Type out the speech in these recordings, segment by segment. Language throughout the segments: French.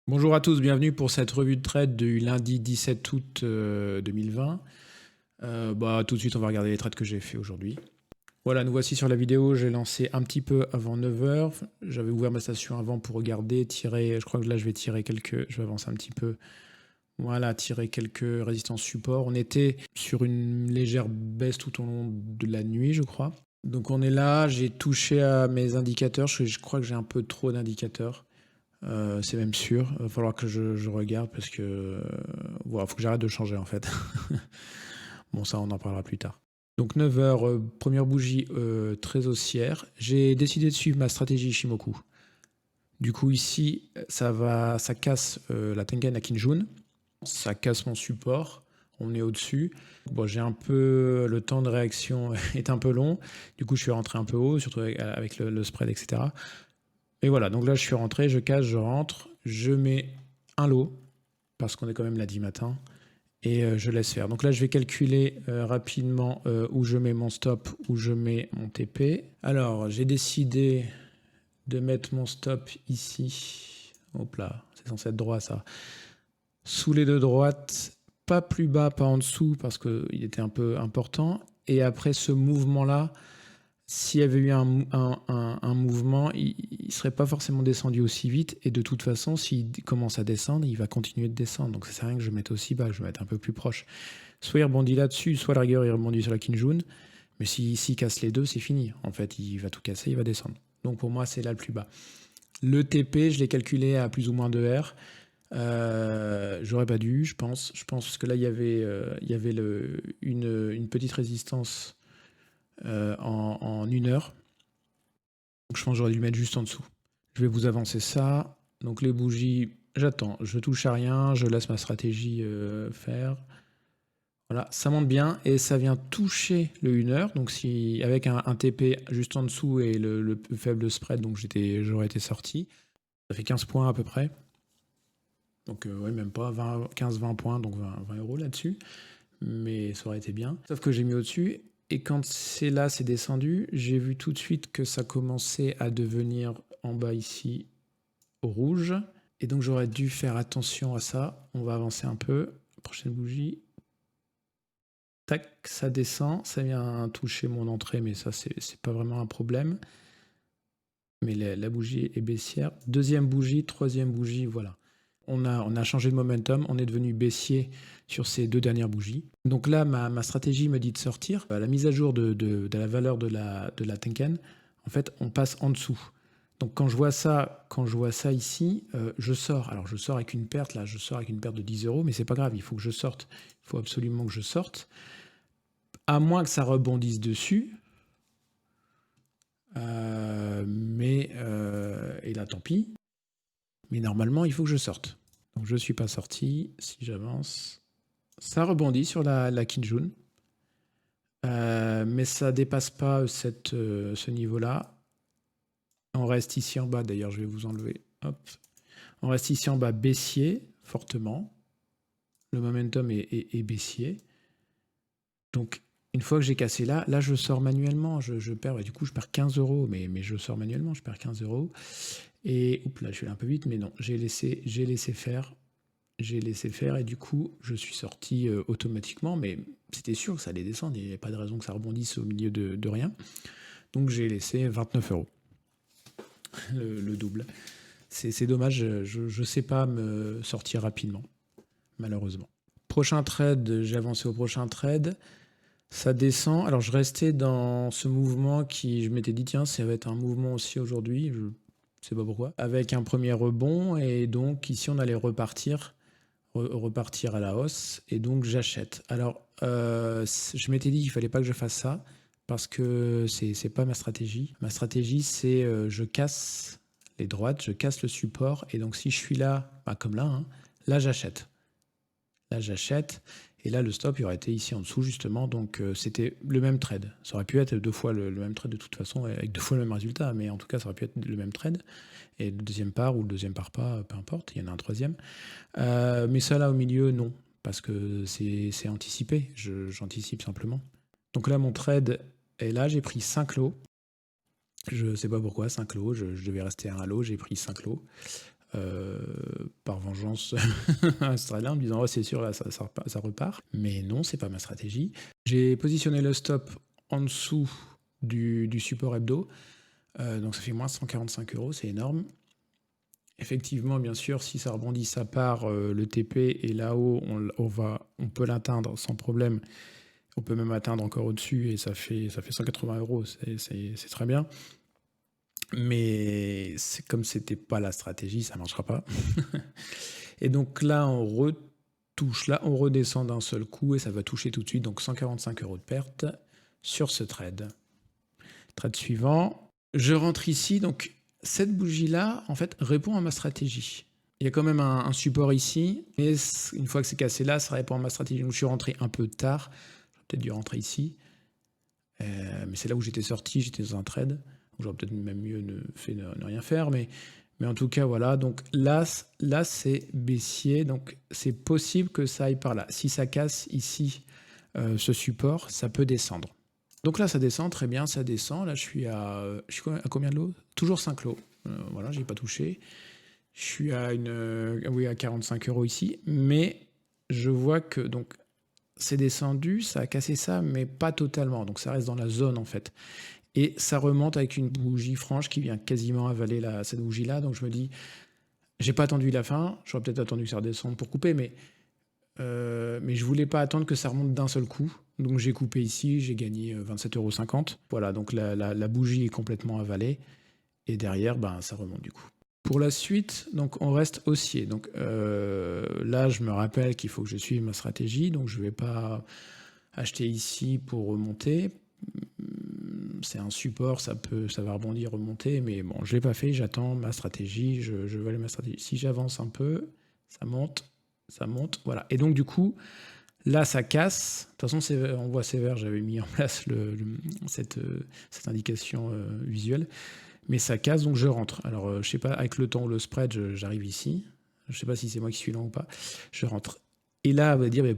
Bonjour à tous, bienvenue pour cette revue de trade du lundi 17 août 2020. Tout de suite, on va regarder les trades que j'ai fait aujourd'hui. Voilà, nous voici sur la vidéo. J'ai lancé un petit peu avant 9 heures. J'avais ouvert ma station avant pour regarder, tirer. Je crois que là, je vais tirer quelques. Je vais avancer un petit peu. Voilà, tirer quelques résistances support. On était sur une légère baisse tout au long de la nuit, je crois. Donc, on est là. J'ai touché à mes indicateurs. Je crois que j'ai un peu trop d'indicateurs. C'est même sûr. Il va falloir que je regarde parce que voilà, faut que j'arrête de changer en fait. Bon, ça, on en parlera plus tard. Donc 9 heures, première bougie très haussière. J'ai décidé de suivre ma stratégie Ishimoku. Du coup, ici, ça casse la Tengen à Kinjun. Ça casse mon support. On est au-dessus. Bon, j'ai un peu. Le temps de réaction est un peu long. Du coup, je suis rentré un peu haut, surtout avec le spread, etc. Et voilà, donc là je suis rentré, je casse, je rentre, je mets un lot, parce qu'on est quand même lundi matin, et je laisse faire. Donc là je vais calculer rapidement où je mets mon stop, où je mets mon TP. Alors j'ai décidé de mettre mon stop ici. Hop là, c'est censé être droit ça. Sous les deux droites, pas plus bas, pas en dessous, parce qu'il était un peu important. Et après ce mouvement-là, s'il y avait eu un mouvement, il ne serait pas forcément descendu aussi vite. Et de toute façon, s'il commence à descendre, il va continuer de descendre. Donc ça sert à rien que je mette aussi bas, que je mette un peu plus proche. Soit il rebondit là-dessus, soit à la rigueur, il rebondit sur la Kinjun. Mais s'il casse les deux, c'est fini. En fait, il va tout casser, il va descendre. Donc pour moi, c'est là le plus bas. Le TP, je l'ai calculé à plus ou moins 2 R. J'aurais pas dû, je pense. Je pense que là, il y avait une petite résistance en 1 heure. Donc je pense que j'aurais dû le mettre juste en dessous. Je vais vous avancer ça. Donc les bougies, j'attends. Je touche à rien, je laisse ma stratégie faire. Voilà, ça monte bien et ça vient toucher le 1 heure. Donc si avec un TP juste en dessous et le faible spread, donc j'aurais été sorti. Ça fait 15 points à peu près. Donc ouais, même pas 15-20 points, donc 20 euros là-dessus. Mais ça aurait été bien. Sauf que j'ai mis au-dessus. Et quand c'est descendu, j'ai vu tout de suite que ça commençait à devenir en bas ici rouge. Et donc j'aurais dû faire attention à ça. On va avancer un peu. Prochaine bougie. Tac, ça descend. Ça vient toucher mon entrée, mais ça, c'est pas vraiment un problème. Mais la bougie est baissière. Deuxième bougie, troisième bougie, voilà. On a changé de momentum, on est devenu baissier sur ces 2 dernières bougies. Donc là, ma stratégie me dit de sortir. À la mise à jour de la valeur de la Tenken, en fait, on passe en dessous. Donc quand je vois ça ici, je sors. Alors je sors avec une perte, là, je sors avec une perte de 10 euros, mais c'est pas grave, il faut que je sorte. Il faut absolument que je sorte. À moins que ça rebondisse dessus. Et là, tant pis. Mais normalement, il faut que je sorte. Donc je ne suis pas sorti. Si j'avance, ça rebondit sur la Kinjun. Mais ça ne dépasse pas ce niveau-là. On reste ici en bas. D'ailleurs, je vais vous enlever. Hop. On reste ici en bas baissier, fortement. Le momentum est baissier. Donc, une fois que j'ai cassé là je sors manuellement. Je perds, du coup, je perds 15 euros. Mais je sors manuellement, je perds 15 euros. Et oups, là, je suis allé un peu vite, mais non, j'ai laissé faire. J'ai laissé faire et du coup, je suis sorti automatiquement, mais c'était sûr que ça allait descendre. Il n'y avait pas de raison que ça rebondisse au milieu de rien. Donc j'ai laissé 29 euros, le double. C'est dommage, je ne sais pas me sortir rapidement, malheureusement. Prochain trade, j'ai avancé au prochain trade. Ça descend. Alors je restais dans ce mouvement qui, je m'étais dit, tiens, ça va être un mouvement aussi aujourd'hui. Je ne sais pas pourquoi. Avec un premier rebond et donc ici on allait repartir à la hausse et donc j'achète. Alors je m'étais dit qu'il fallait pas que je fasse ça parce que c'est pas ma stratégie. Ma stratégie c'est je casse les droites, je casse le support et donc si je suis là, comme là, hein, là j'achète. Là j'achète et là le stop il aurait été ici en dessous justement, donc c'était le même trade. Ça aurait pu être 2 fois le même trade de toute façon avec 2 fois le même résultat, mais en tout cas ça aurait pu être le même trade. Et le deuxième part ou le deuxième part pas, peu importe, il y en a un troisième. Mais ça là au milieu, non, parce que c'est anticipé, j'anticipe simplement. Donc là mon trade est là, j'ai pris 5 lots. Je sais pas pourquoi, 5 lots, je devais rester à un lot, j'ai pris 5 lots par vengeance à ce trade-là en me disant oh, c'est sûr, là, ça repart. Mais non, c'est pas ma stratégie. J'ai positionné le stop en dessous du support hebdo. Donc ça fait moins 145 €, c'est énorme. Effectivement, bien sûr, si ça rebondit, ça part, le TP est là-haut, on peut l'atteindre sans problème. On peut même atteindre encore au-dessus et ça fait 180 €, c'est très bien. Mais comme c'était pas la stratégie, ça marchera pas. Et donc là, on retouche, là, on redescend d'un seul coup et ça va toucher tout de suite, donc 145 € de perte sur ce trade. Trade suivant, je rentre ici, donc cette bougie-là, en fait, répond à ma stratégie. Il y a quand même un support ici, et une fois que c'est cassé là, ça répond à ma stratégie. Donc je suis rentré un peu tard, j'aurais peut-être dû rentrer ici, mais c'est là où j'étais sorti, j'étais dans un trade. J'aurais peut-être même mieux ne rien faire, mais en tout cas, voilà. Donc là c'est baissier, donc c'est possible que ça aille par là. Si ça casse ici ce support, ça peut descendre. Donc là, ça descend, très bien, ça descend. Là, je suis à combien de lots? Toujours 5 lots. Voilà, j'ai pas touché. Je suis à à 45 € ici, mais je vois que donc c'est descendu, ça a cassé ça, mais pas totalement. Donc ça reste dans la zone en fait. Et ça remonte avec une bougie franche qui vient quasiment avaler cette bougie-là. Donc je me dis, j'ai pas attendu la fin, j'aurais peut-être attendu que ça redescende pour couper, mais je voulais pas attendre que ça remonte d'un seul coup. Donc j'ai coupé ici, j'ai gagné 27,50 €. Voilà, donc la bougie est complètement avalée. Et derrière, ben, ça remonte du coup. Pour la suite, donc on reste haussier. Donc là, je me rappelle qu'il faut que je suive ma stratégie. Donc je ne vais pas acheter ici pour remonter. C'est un support, ça va rebondir, remonter. Mais bon, je ne l'ai pas fait. J'attends ma stratégie. Je vais aller ma stratégie. Si j'avance un peu, ça monte. Voilà. Et donc du coup, là, ça casse. De toute façon, on voit sévère. J'avais mis en place cette indication visuelle. Mais ça casse, donc je rentre. Alors, je sais pas, avec le temps ou le spread, j'arrive ici. Je sais pas si c'est moi qui suis lent ou pas. Je rentre. Et là, on va dire, mais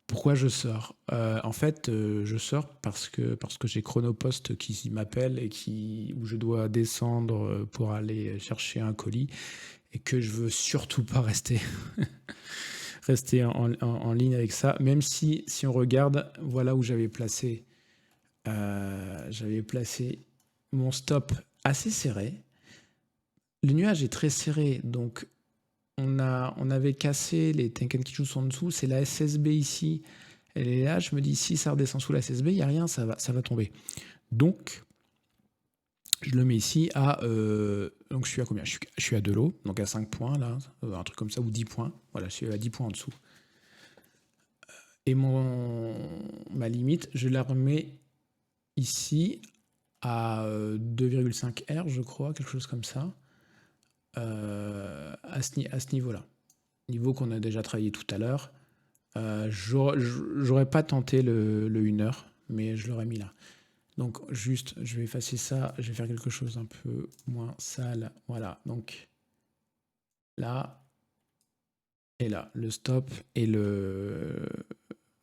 pourquoi je sors? En fait, je sors parce que j'ai Chronopost qui m'appelle et où je dois descendre pour aller chercher un colis et que je veux surtout pas rester en ligne avec ça. Même si on regarde, voilà où j'avais placé mon stop assez serré. Le nuage est très serré, donc on avait cassé les Tenkan Kijutsu en dessous. C'est la SSB ici, elle est là. Je me dis, si ça redescend sous la SSB, il n'y a rien, ça va tomber. Donc, je le mets ici à... donc, je suis à combien? Je suis à 2 lots, donc à 5 points, là, un truc comme ça, ou 10 points. Voilà, je suis à 10 points en dessous. Et ma limite, je la remets ici à 2,5 R, je crois, quelque chose comme ça, à ce niveau-là. Niveau qu'on a déjà travaillé tout à l'heure. J'aurais pas tenté le 1 heure, mais je l'aurais mis là. Donc juste, je vais effacer ça, je vais faire quelque chose un peu moins sale. Voilà, donc là, et là, le stop et le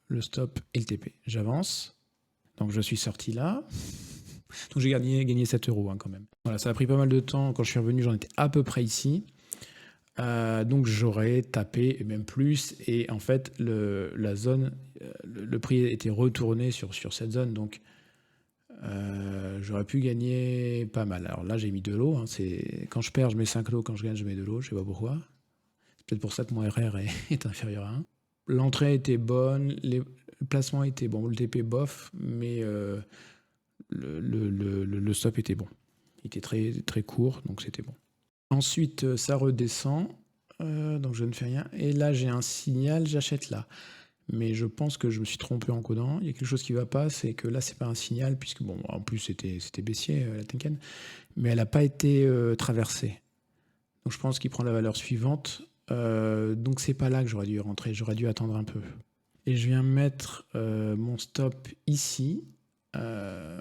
TP. J'avance. Donc je suis sorti là. Donc j'ai gagné 7 € hein, quand même. Voilà, ça a pris pas mal de temps. Quand je suis revenu, j'en étais à peu près ici. Donc j'aurais tapé, et même plus. Et en fait, la zone, le prix était retourné sur cette zone. Donc j'aurais pu gagner pas mal. Alors là, j'ai mis 2 lots. Hein, quand je perds, je mets 5 lots. Quand je gagne, je mets 2 lots. Je sais pas pourquoi. C'est peut-être pour ça que mon RR est inférieur à 1. L'entrée était bonne. Le placement était bon. Le TP bof. Mais... le stop était bon. Il était très, très court, donc c'était bon. Ensuite, ça redescend, donc je ne fais rien. Et là, j'ai un signal, j'achète là. Mais je pense que je me suis trompé en codant. Il y a quelque chose qui ne va pas, c'est que là, c'est pas un signal, puisque, bon, en plus, c'était baissier, la Tenkan, mais elle n'a pas été traversée. Donc je pense qu'il prend la valeur suivante. Donc c'est pas là que j'aurais dû rentrer, j'aurais dû attendre un peu. Et je viens mettre mon stop ici. Je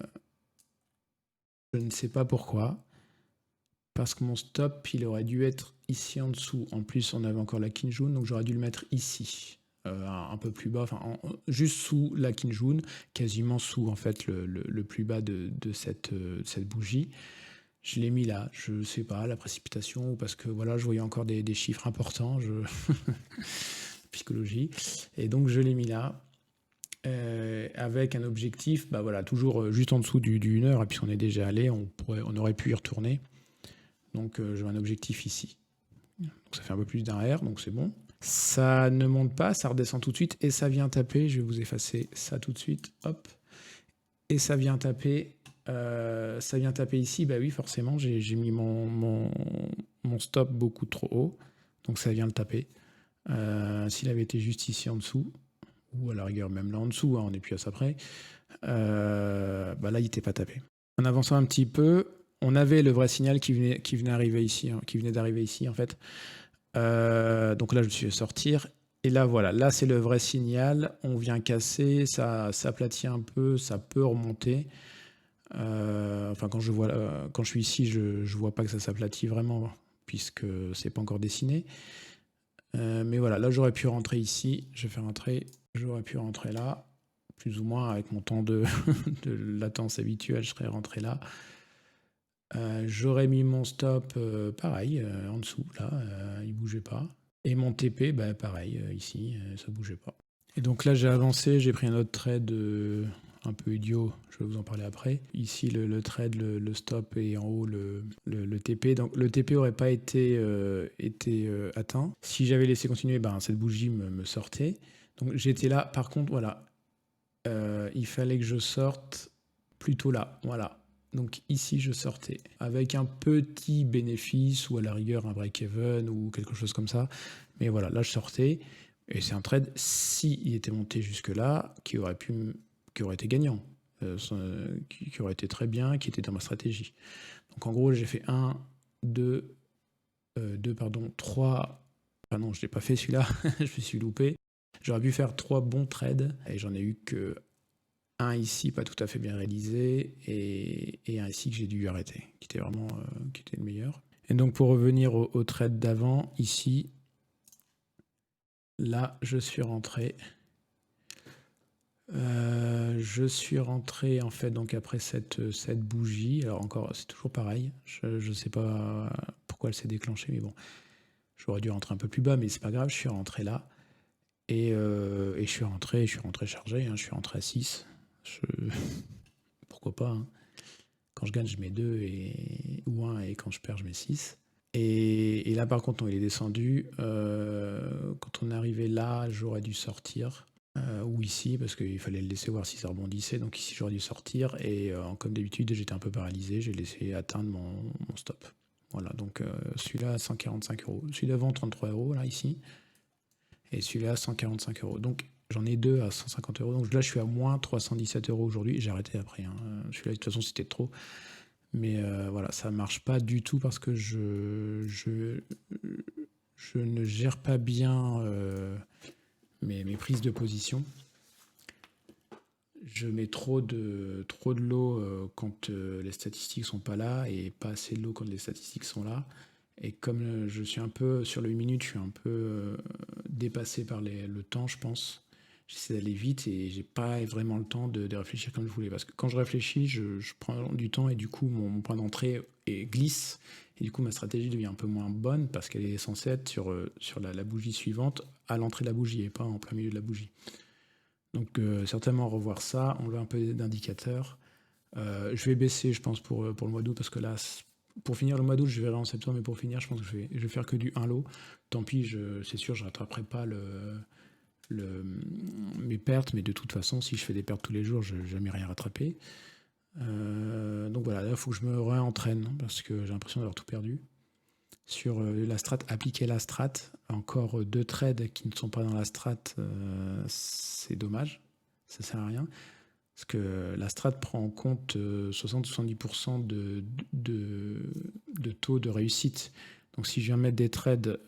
ne sais pas pourquoi. Parce que mon stop, il aurait dû être ici en dessous. En plus, on avait encore la Kinjun, donc j'aurais dû le mettre ici. Un peu plus bas, enfin, juste sous la Kinjun, quasiment sous en fait le plus bas de cette bougie. Je l'ai mis là, je sais pas, la précipitation, ou parce que voilà, je voyais encore des chiffres importants, psychologie. Et donc je l'ai mis là, avec un objectif, bah voilà, toujours juste en dessous du 1 heure, et puis on est déjà allé, on aurait pu y retourner. Donc j'ai un objectif ici. Donc ça fait un peu plus d'1 R, donc c'est bon. Ça ne monte pas, ça redescend tout de suite, et ça vient taper, je vais vous effacer ça tout de suite, hop. Et ça vient taper ici, bah oui, forcément, j'ai mis mon stop beaucoup trop haut, donc ça vient le taper. S'il avait été juste ici en dessous, ou à la rigueur même là en dessous, hein, on n'est plus à ça près, bah là il n'était pas tapé. En avançant un petit peu, on avait le vrai signal qui venait d'arriver ici en fait. Donc là je me suis fait sortir. Et là voilà, là c'est le vrai signal, on vient casser, ça s'aplatit un peu, ça peut remonter. Enfin quand je suis ici, je vois pas que ça s'aplatit vraiment, puisque c'est pas encore dessiné. Mais voilà, là j'aurais pu rentrer ici, je vais faire rentrer, j'aurais pu rentrer là, plus ou moins avec mon temps de, de latence habituelle, je serais rentré là. J'aurais mis mon stop pareil, en dessous, là, il bougeait pas. Et mon TP, bah, pareil, ici, ça bougeait pas. Et donc là j'ai avancé, j'ai pris un autre trade un peu idiot, je vais vous en parler après. Ici le trade, le stop et en haut le TP. Donc le TP aurait pas été, atteint. Si j'avais laissé continuer, ben, cette bougie me sortait. Donc j'étais là, par contre voilà, il fallait que je sorte plutôt là, voilà. Donc ici je sortais avec un petit bénéfice ou à la rigueur un break-even ou quelque chose comme ça. Mais voilà, là je sortais. Et c'est un trade, s'il était monté jusque-là, qui aurait été gagnant, qui aurait été très bien, qui était dans ma stratégie. Donc en gros, j'ai fait 1, 2, 3. Ah non, je ne l'ai pas fait celui-là, je me suis loupé. J'aurais pu faire 3 bons trades, et j'en ai eu que un ici, pas tout à fait bien réalisé, et un ici que j'ai dû arrêter, qui était vraiment qui était le meilleur. Et donc pour revenir au trade d'avant, ici, là, je suis rentré. En fait donc après cette bougie. Alors encore, c'est toujours pareil. Je sais pas pourquoi elle s'est déclenchée, mais bon, j'aurais dû rentrer un peu plus bas, mais c'est pas grave. Je suis rentré là et je suis rentré chargé. Hein, je suis rentré à 6. Pourquoi pas, hein. Quand je gagne, je mets 2 ou 1, et quand je perds, je mets 6. Et là, par contre, il est descendu. Quand on est arrivé là, j'aurais dû sortir. Ou ici, parce qu'il fallait le laisser voir si ça rebondissait. Donc ici, j'aurais dû sortir. Et comme d'habitude, j'étais un peu paralysé. J'ai laissé atteindre mon stop. Voilà, donc celui-là, 145 euros. Celui d'avant, 33 euros, là, ici. Et celui-là, 145 euros. Donc j'en ai deux à 150 euros. Donc là, je suis à moins 317 euros aujourd'hui. J'ai arrêté après, hein. Celui-là, de toute façon, c'était trop. Mais voilà, ça marche pas du tout parce que je ne gère pas bien mes prises de position. Je mets trop de lot quand les statistiques sont pas là, et pas assez de lot quand les statistiques sont là. Et comme je suis un peu sur le 8 minutes, je suis un peu dépassé par le temps, je pense. J'essaie d'aller vite et j'ai pas vraiment le temps de réfléchir comme je voulais. Parce que quand je réfléchis, je prends du temps, et du coup, mon point d'entrée glisse. Et du coup, ma stratégie devient un peu moins bonne parce qu'elle est censée être sur la bougie suivante, à l'entrée de la bougie, et pas en plein milieu de la bougie. Donc certainement revoir ça, enlever un peu d'indicateurs. Je vais baisser, je pense, pour le mois d'août, parce que là, pour finir le mois d'août, je verrai en septembre, mais pour finir, je pense que je vais faire que du 1 lot. Tant pis, c'est sûr, je ne rattraperai pas mes pertes, mais de toute façon, si je fais des pertes tous les jours, je n'ai jamais rien rattrapé. Donc voilà, là, il faut que je me réentraîne, parce que j'ai l'impression d'avoir tout perdu. Sur la strat, appliquer la strat, encore 2 trades qui ne sont pas dans la strat, c'est dommage, ça sert à rien. Parce que la strat prend en compte 60-70% de taux de réussite. Donc si je viens mettre des trades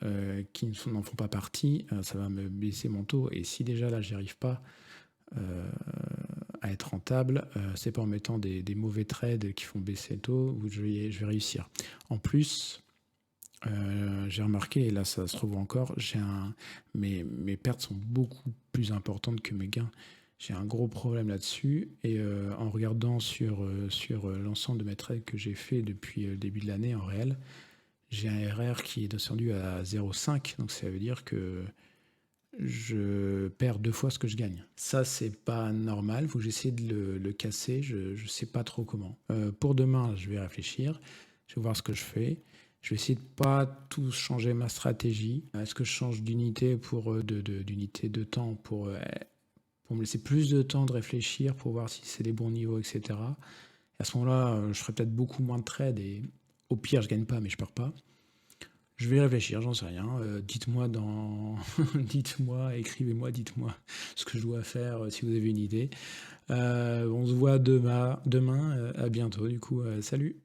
qui n'en font pas partie, ça va me baisser mon taux. Et si déjà là, j'y arrive pas à être rentable, c'est pas en mettant des mauvais trades qui font baisser le taux où je vais réussir. En plus, j'ai remarqué, et là ça se revoit encore, mes pertes sont beaucoup plus importantes que mes gains. J'ai un gros problème là-dessus et en regardant sur l'ensemble de mes trades que j'ai fait depuis le début de l'année en réel, j'ai un RR qui est descendu à 0,5, donc ça veut dire que je perds 2 fois ce que je gagne. Ça, c'est pas normal, il faut que j'essaie de le casser, je sais pas trop comment. Pour demain, je vais réfléchir, je vais voir ce que je fais. Je vais essayer de pas tout changer ma stratégie. Est-ce que je change d'unité d'unité de temps pour me laisser plus de temps de réfléchir, pour voir si c'est les bons niveaux, etc. Et à ce moment-là, je ferai peut-être beaucoup moins de trades et au pire, je gagne pas, mais je perds pas. Je vais réfléchir, j'en sais rien. Dites-moi dites-moi, écrivez-moi, dites-moi ce que je dois faire si vous avez une idée. On se voit demain. À bientôt, du coup, salut!